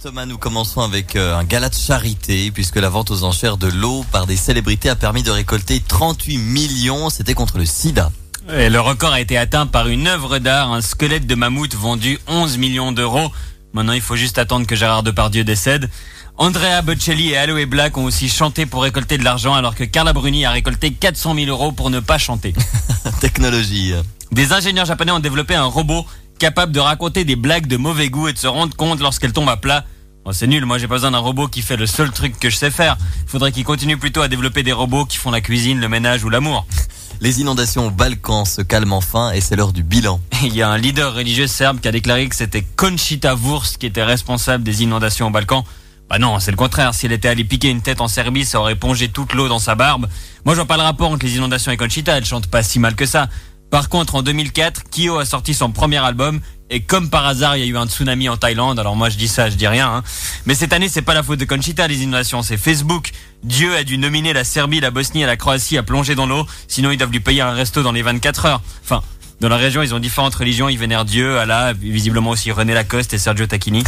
Thomas, nous commençons avec un gala de charité puisque la vente aux enchères de l'eau par des célébrités a permis de récolter 38 millions. C'était contre le sida. Et le record a été atteint par une œuvre d'art, un squelette de mammouth vendu 11 millions d'euros. Maintenant, il faut juste attendre que Gérard Depardieu décède. Andrea Bocelli et Aloe Black ont aussi chanté pour récolter de l'argent alors que Carla Bruni a récolté 400 000 euros pour ne pas chanter. Technologie. Des ingénieurs japonais ont développé un robot capable de raconter des blagues de mauvais goût et de se rendre compte lorsqu'elles tombent à plat. Oh, c'est nul, moi j'ai pas besoin d'un robot qui fait le seul truc que je sais faire. Il faudrait qu'ils continuent plutôt à développer des robots qui font la cuisine, le ménage ou l'amour. Les inondations au Balkan se calment enfin et c'est l'heure du bilan. Il y a un leader religieux serbe qui a déclaré que c'était Conchita Wurst qui était responsable des inondations au Balkan. Bah non, c'est le contraire. Si elle était allée piquer une tête en Serbie, ça aurait plongé toute l'eau dans sa barbe. Moi je vois pas le rapport entre les inondations et Conchita, elle chante pas si mal que ça. Par contre, en 2004, Kyo a sorti son premier album et comme par hasard, il y a eu un tsunami en Thaïlande. Alors moi, je dis ça, je dis rien. Hein. Mais cette année, c'est pas la faute de Conchita, les inondations, c'est Facebook. Dieu a dû nominer la Serbie, la Bosnie et la Croatie à plonger dans l'eau. Sinon, ils doivent lui payer un resto dans les 24 heures. Enfin, dans la région, ils ont différentes religions. Ils vénèrent Dieu, Allah, visiblement aussi René Lacoste et Sergio Tacchini.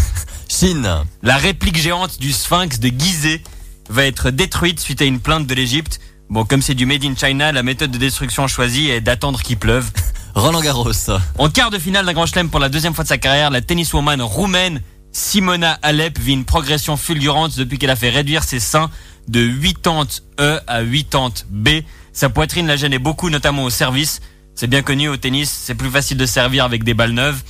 Chine. La réplique géante du Sphinx de Gizeh va être détruite suite à une plainte de l'Égypte. Bon, comme c'est du Made in China, la méthode de destruction choisie est d'attendre qu'il pleuve. Roland Garros. En quart de finale d'un grand chelem pour la deuxième fois de sa carrière, la tenniswoman roumaine Simona Halep vit une progression fulgurante depuis qu'elle a fait réduire ses seins de 80 E à 80 B. Sa poitrine la gênait beaucoup, notamment au service. C'est bien connu au tennis, c'est plus facile de servir avec des balles neuves.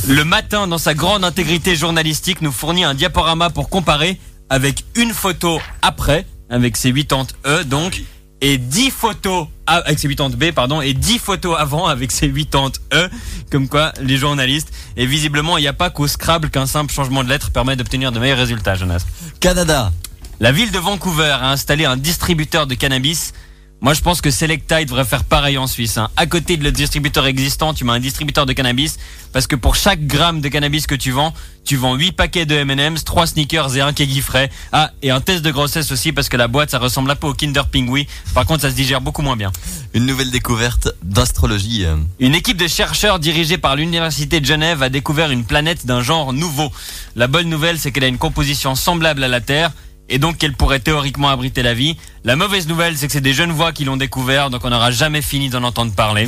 Le Matin, dans sa grande intégrité journalistique, nous fournit un diaporama pour comparer avec une photo après, avec ses 80 E donc, et 10 photos avec ses 80 B, pardon, et 10 photos avant avec ses 80 E, comme quoi les journalistes. Et visiblement, il n'y a pas qu'au Scrabble qu'un simple changement de lettre permet d'obtenir de meilleurs résultats, Jonas. Canada. La ville de Vancouver a installé un distributeur de cannabis. Moi, je pense que Selecta devrait faire pareil en Suisse. Hein. À côté de le distributeur existant, tu mets un distributeur de cannabis. Parce que pour chaque gramme de cannabis que tu vends 8 paquets de M&M's, 3 sneakers et un keggy frais. Ah, et un test de grossesse aussi parce que la boîte, ça ressemble un peu au Kinder Pingui. Par contre, ça se digère beaucoup moins bien. Une nouvelle découverte d'astrologie. Une équipe de chercheurs dirigée par l'Université de Genève a découvert une planète d'un genre nouveau. La bonne nouvelle, c'est qu'elle a une composition semblable à la Terre. Et donc qu'elle pourrait théoriquement abriter la vie. La mauvaise nouvelle, c'est que c'est des jeunes voix qui l'ont découvert, donc on n'aura jamais fini d'en entendre parler.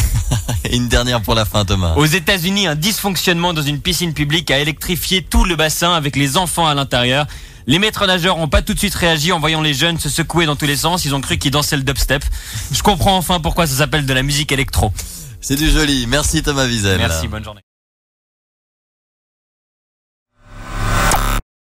Et une dernière pour la fin, Thomas. Aux États-Unis, un dysfonctionnement dans une piscine publique a électrifié tout le bassin avec les enfants à l'intérieur. Les maîtres nageurs n'ont pas tout de suite réagi en voyant les jeunes se secouer dans tous les sens. Ils ont cru qu'ils dansaient le dubstep. Je comprends enfin pourquoi ça s'appelle de la musique électro. C'est du joli. Merci Thomas Wiesel. Merci, bonne journée.